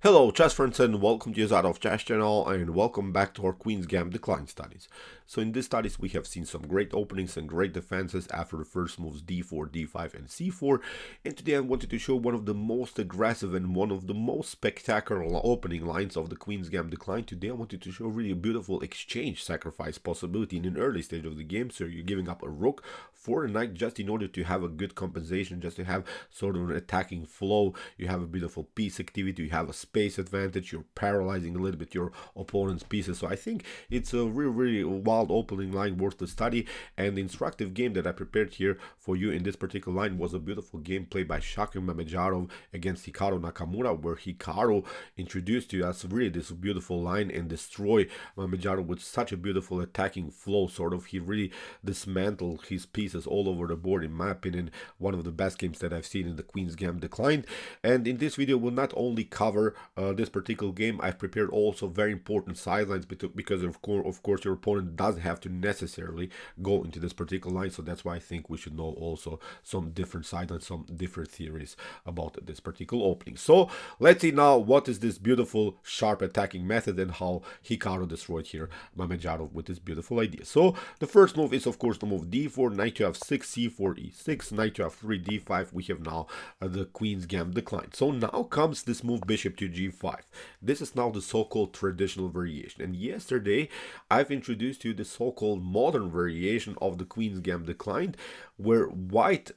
Hello chess friends and welcome to your out of chess channel and welcome back to our Queen's Gambit decline studies. So in these studies we have seen some great openings and great defenses after the first moves d4, d5 and c4, and today I wanted to show one of the most aggressive and one of the most spectacular opening lines of the Queen's Gambit decline. Today I wanted to show really a beautiful exchange sacrifice possibility in an early stage of the game, so you're giving up a rook for a knight just in order to have a good compensation, just to have sort of an attacking flow. You have a beautiful piece activity, you have a space advantage, you're paralyzing a little bit your opponent's pieces. So I think it's a really wild opening line worth the study, and the instructive game that I prepared here for you in this particular line was a beautiful game played by Shaka Mamedyarov against Hikaru Nakamura, where Hikaru introduced to us really this beautiful line and destroy Mamedyarov with such a beautiful attacking flow. Sort of he really dismantled his pieces all over the board. In my opinion, one of the best games that I've seen in the Queen's Gambit decline. And in this video we'll not only cover this particular game, I've prepared also very important sidelines because of course your opponent doesn't have to necessarily go into this particular line. So that's why I think we should know also some different sidelines, some different theories about this particular opening. So let's see now what is this beautiful sharp attacking method and how Hikaru destroyed here Mamedyarov with this beautiful idea. So the first move is of course the move d4, knight to f6, c4, e6, knight to f3, d5. We have now the Queen's Gambit decline. So now comes this move bishop to g5. This is now the so-called traditional variation, and yesterday I've introduced you the so-called modern variation of the Queen's Gambit decline, where white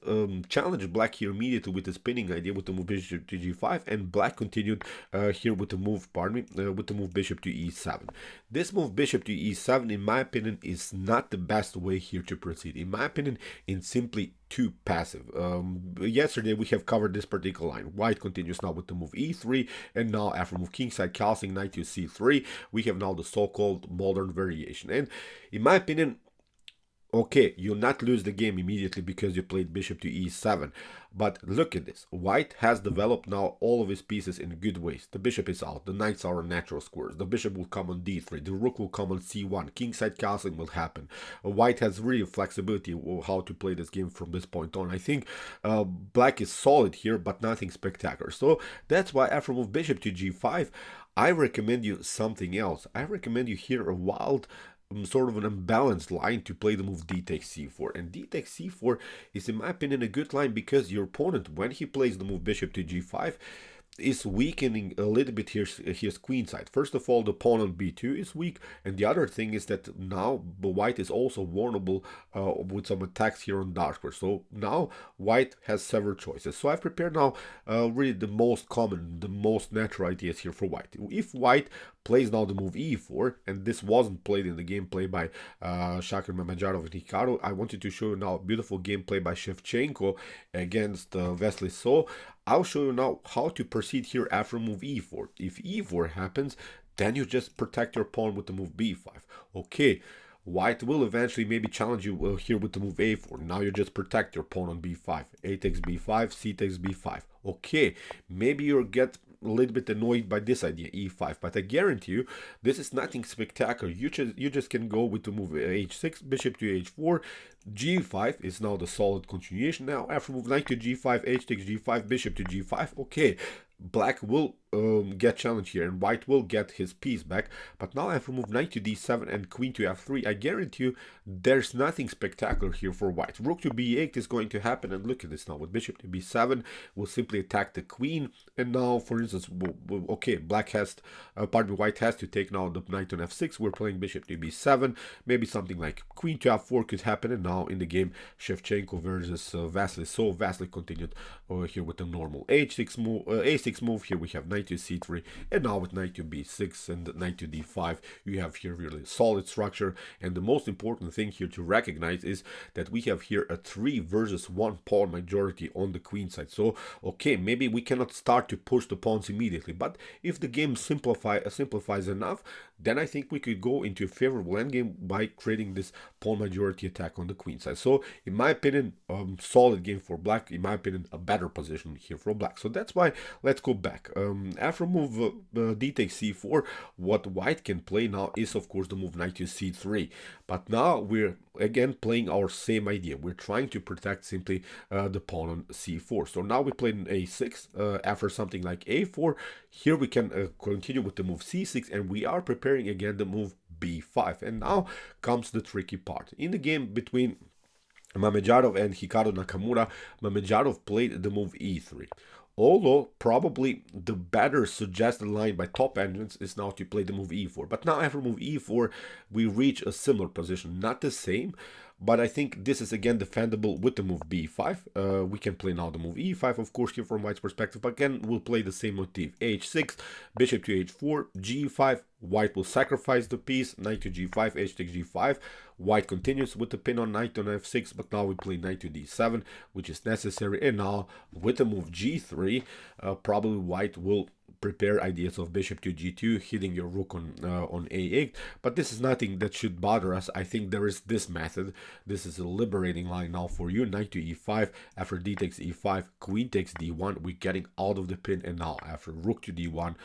challenged black here immediately with the spinning idea with the move bishop to g5, and black continued here with the move, with the move bishop to e7. This move bishop to e7, in my opinion, is not the best way here to proceed. In my opinion, it's simply too passive. Yesterday we have covered this particular line. White continues now with the move e3, and now after move kingside casting knight to c3, we have now the so-called modern variation. And in my opinion, okay, you'll not lose the game immediately because you played bishop to e7. But look at this. White has developed now all of his pieces in good ways. The bishop is out. The knights are on natural squares. The bishop will come on d3. The rook will come on c1. Kingside castling will happen. White has really flexibility of how to play this game from this point on. I think black is solid here, but nothing spectacular. So that's why after move bishop to g5, I recommend you something else. I recommend you here a wild sort of an unbalanced line to play the move d takes c4. And d takes c4 is, in my opinion, a good line because your opponent, when he plays the move bishop to g5, is weakening a little bit his queen side. First of all, the pawn on b2 is weak, and the other thing is that now white is also vulnerable with some attacks here on dark square. So now white has several choices. So I've prepared now really the most common, the most natural ideas here for white. If white plays now the move e4, and this wasn't played in the gameplay by Shakir Mamedyarov and Hikaru, I wanted to show you now a beautiful gameplay by Shevchenko against Vesely. So I'll show you now how to proceed here after move e4. If e4 happens, then you just protect your pawn with the move b5. Okay, white will eventually maybe challenge you here with the move a4. Now you just protect your pawn on b5. A takes b5, c takes b5. Okay, maybe you'll get a little bit annoyed by this idea, e5, but I guarantee you this is nothing spectacular. You just can go with the move h6, bishop to h4, g5 is now the solid continuation. Now after move knight to g5, h takes g5, bishop to g5. Okay, black will get challenged here and white will get his piece back. But now after move knight to d7 and queen to f3, I guarantee you there's nothing spectacular here for white. Rook to b8 is going to happen, and look at this now with bishop to b7 will simply attack the queen. And now for instance, okay, white has to take now the knight on f6. We're playing bishop to b7, maybe something like queen to f4 could happen. And now in the game, Shevchenko versus Vasily. So Vasily continued here with the normal h6 move, a6 move. Here we have knight to c3, and now with knight to b6 and knight to d5, you have here really solid structure. And the most important thing here to recognize is that we have here a 3 versus 1 pawn majority on the queen side. So okay, maybe we cannot start to push the pawns immediately, but if the game simplifies enough, then I think we could go into a favorable endgame by creating this pawn majority attack on the queen side. So in my opinion, solid game for black. In my opinion, a better position here for black. So that's why let's go back. After move d takes c4, what white can play now is of course the move knight to c3. But now we're again playing our same idea. We're trying to protect simply the pawn on c4. So now we played an a6 after something like a4. Here we can continue with the move c6, and we are preparing again the move b5. And now comes the tricky part. In the game between Mamedyarov and Hikaru Nakamura, Mamedyarov played the move e3. Although probably the better suggested line by top engines is now to play the move e4. But now after move e4, we reach a similar position. Not the same, but I think this is again defendable with the move b5. We can play now the move e5, of course, here from white's perspective. But again, we'll play the same motif. h6, bishop to h4, g5. White will sacrifice the piece, knight to g5, h takes g5. White continues with the pin on knight on f6, but now we play knight to d7, which is necessary. And now with the move g3, probably white will prepare ideas of bishop to g2, hitting your rook on a8. But this is nothing that should bother us. I think there is this method. This is a liberating line now for you. Knight to e5, after d takes e5, queen takes d1. We're getting out of the pin, and now after rook to d1,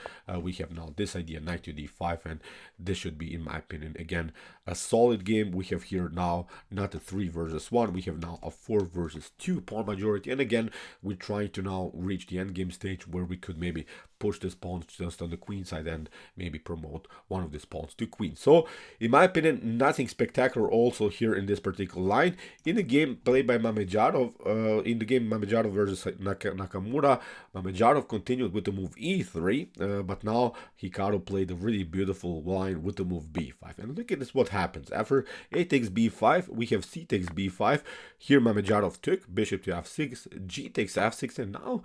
we have now this idea, knight to d5, and this should be, in my opinion, again, a solid game. We have here now not a 3 versus 1, we have now a 4 versus 2 pawn majority. And again, we're trying to now reach the endgame stage where we could maybe push this pawn just on the queen side and maybe promote one of these pawns to queen. So in my opinion, nothing spectacular also here in this particular line. In the game played by Mamedyarov, in the game Mamedyarov versus Nakamura, Mamedyarov continued with the move e3, but now Hikaru played a really beautiful line with the move b5. And look at this, what happens. After a takes b5, we have c takes b5. Here Mamedyarov took bishop to f6, g takes f6, and now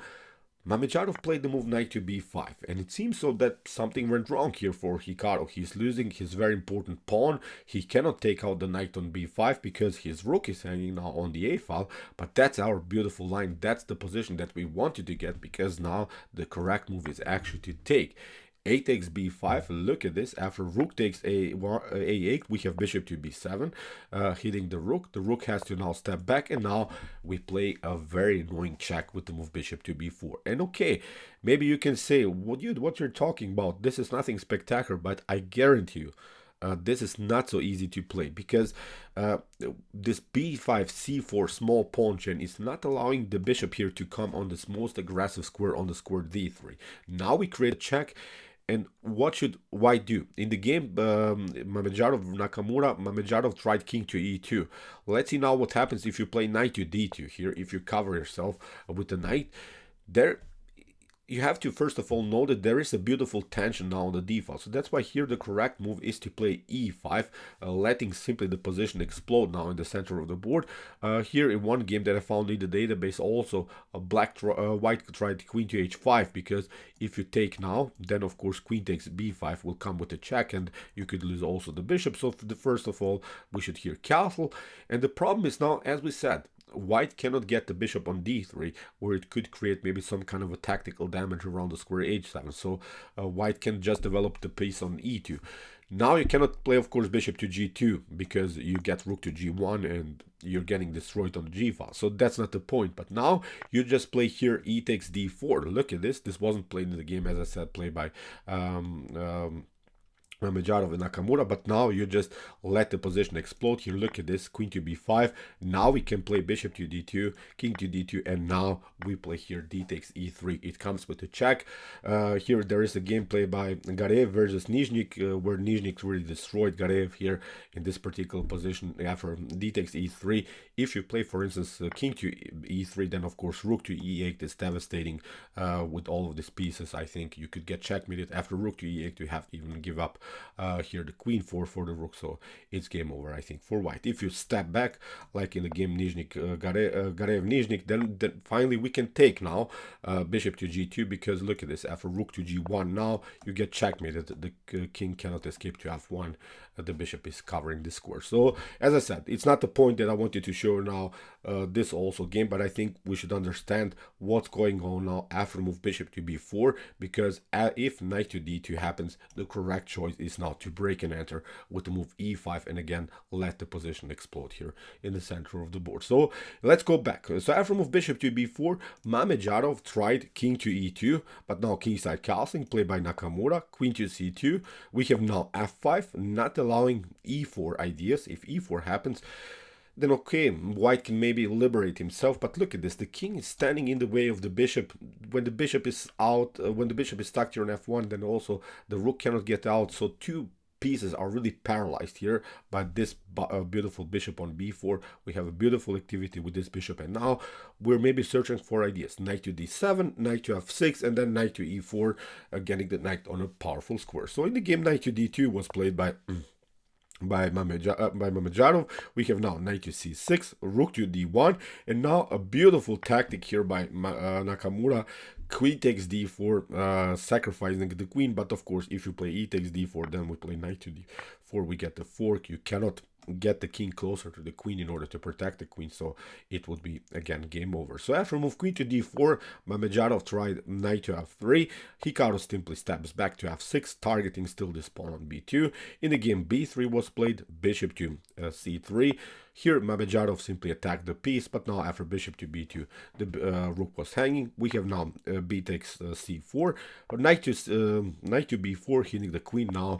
Mamedyarov played the move knight to b5, and it seems so that something went wrong here for Hikaru. He's losing his very important pawn. He cannot take out the knight on b5 because his rook is hanging now on the a file, but that's our beautiful line. That's the position that we wanted to get, because now the correct move is actually to take. A takes b5, look at this. After rook takes a8, we have bishop to b7, hitting the rook. The rook has to now step back, and now we play a very annoying check with the move bishop to b4. And okay, maybe you can say, what you're talking about, this is nothing spectacular, but I guarantee you, this is not so easy to play, because this b5 c4 small pawn chain is not allowing the bishop here to come on this most aggressive square, on the square d3. Now we create a check. And what should white do? In the game, Mamedyarov-Nakamura, Mamedyarov tried king to e2. Let's see now what happens if you play knight to d2 here. If you cover yourself with the knight, there you have to first of all know that there is a beautiful tension now on the d file. So that's why here the correct move is to play e5, letting simply the position explode now in the center of the board. Here in one game that I found in the database, also white tried queen to h5, because if you take now, then of course queen takes b5 will come with a check, and you could lose also the bishop. So first of all, we should here castle. And the problem is now, as we said, white cannot get the bishop on d3, where it could create maybe some kind of a tactical damage around the square h7. So white can just develop the piece on e2. Now you cannot play, of course, bishop to g2, because you get rook to g1 and you're getting destroyed on the g file. So that's not the point. But now you just play here e takes d4. Look at this. This wasn't played in the game, as I said, played by Mamedyarov and Nakamura, but now you just let the position explode here. Look at this, queen to b5. Now we can play bishop to d2, king to d2, and now we play here d takes e3. It comes with a check. Here there is a gameplay by Gareev versus Nizhnik, where Nizhnik really destroyed Gareev here in this particular position after d takes e3. If you play, for instance, king to e3, then of course rook to e8 is devastating with all of these pieces. I think you could get checkmated. After rook to e8, you have to even give up here the queen for the rook, so it's game over, I think, for white. If you step back like in the game Nizhnik Gareev Nizhnik, then finally we can take now bishop to g2, because look at this, after rook to g1, now you get checkmated. The king cannot escape to f1. The bishop is covering the square. So as I said, it's not the point that I wanted to show now this also game, but I think we should understand what's going on now after move bishop to b4, because if knight to d2 happens, the correct choice is now to break and enter with the move e5 and again let the position explode here in the center of the board. So let's go back. So after move bishop to b4, Mamedyarov tried king to e2, but now kingside castling played by Nakamura, queen to c2. We have now f5, not allowing e4 ideas. If e4 happens, then okay, white can maybe liberate himself, but look at this, the king is standing in the way of the bishop. When the bishop is out, when the bishop is stuck here on f1, then also the rook cannot get out, so two pieces are really paralyzed here by this beautiful bishop on b4. We have a beautiful activity with this bishop, and now we're maybe searching for ideas. Knight to d7, knight to f6, and then knight to e4, getting the knight on a powerful square. So in the game, knight to d2 was played by Mamedyarov. We have now knight to c6, rook to d1, and now a beautiful tactic here by Nakamura. Queen takes d4, sacrificing the queen, but of course if you play e takes d4, then we play knight to d4, we get the fork. You cannot get the king closer to the queen in order to protect the queen, so it would be again game over. So after move queen to d4, Mamedyarov tried knight to f3. Hikaru simply steps back to f6, targeting still this pawn on b2. In the game, b3 was played, bishop to c3. Here Mamedyarov simply attacked the piece, but now after bishop to b2, the rook was hanging. We have now b takes c4, knight to b4, hitting the queen. Now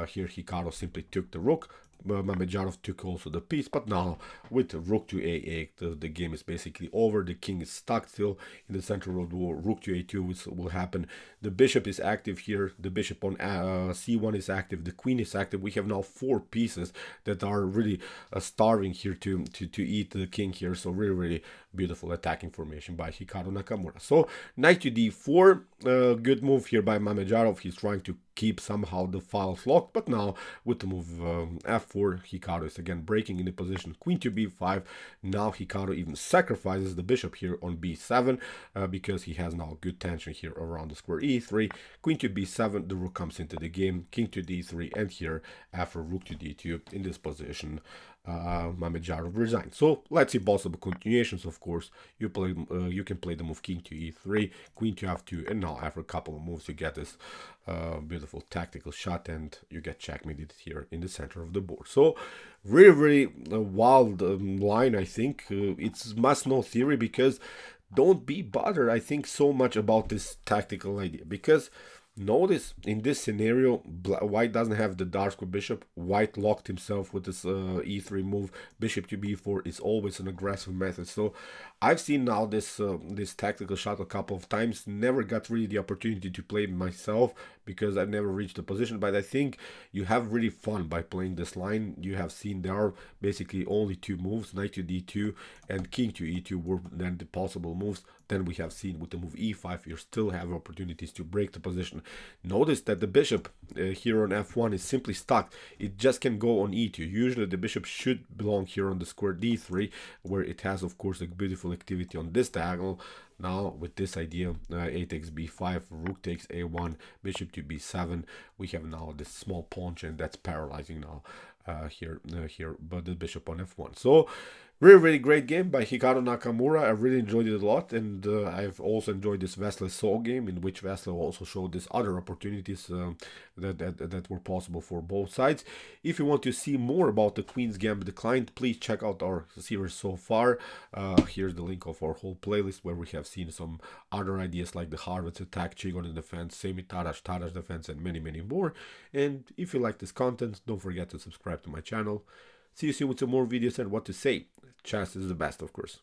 here Hikaru simply took the rook. Mamedyarov took also the piece, but now with rook to a8, the game is basically over. The king is stuck still in the center of the war. Rook to a2 will happen. The bishop is active here. The bishop on c1 is active. The queen is active. We have now four pieces that are really starving here to eat the king here. So really beautiful attacking formation by Hikaru Nakamura. So knight to d4, good move here by Mamedyarov. He's trying to keep somehow the files locked, but now with the move f4, Hikaru is again breaking in the position. Queen to b5. Now Hikaru even sacrifices the bishop here on b7 because he has now good tension here around the square. e3, queen to b7, the rook comes into the game, king to d3, and here after rook to d2 in this position, Mamedyarov resigned. So let's see possible continuations. Of course, you can play the move king to e3, queen to f2, and now after a couple of moves you get this beautiful tactical shot, and you get checkmated here in the center of the board. So really wild line. I think it's must-know theory, because don't be bothered, I think, so much about this tactical idea, because notice in this scenario, white doesn't have the dark square bishop. White locked himself with this e3 move. Bishop to b4 is always an aggressive method. So I've seen now this tactical shot a couple of times. Never got really the opportunity to play myself because I've never reached the position. But I think you have really fun by playing this line. You have seen there are basically only two moves, knight to d2 and king to e2 were then the possible moves. Then we have seen with the move e5, you still have opportunities to break the position. Notice that the bishop here on f1 is simply stuck. It just can go on e2. Usually the bishop should belong here on the square d3, where it has, of course, a beautiful activity on this diagonal. Now with this idea, a takes b5, rook takes a1, bishop to b7, we have now this small pawn chain that's paralyzing now here, but the bishop on f1. So really great game by Hikaru Nakamura. I really enjoyed it a lot, and I've also enjoyed this Wesley Saw game, in which Wesley also showed these other opportunities that were possible for both sides. If you want to see more about the Queen's Gambit Declined, please check out our series so far. Here's the link of our whole playlist, where we have seen some other ideas like the Harvard's attack, Chigon in defense, Semi-Tarash, Tarash defense, and many more. And if you like this content, don't forget to subscribe to my channel. See you soon with some more videos, and what to say. Chess is the best, of course.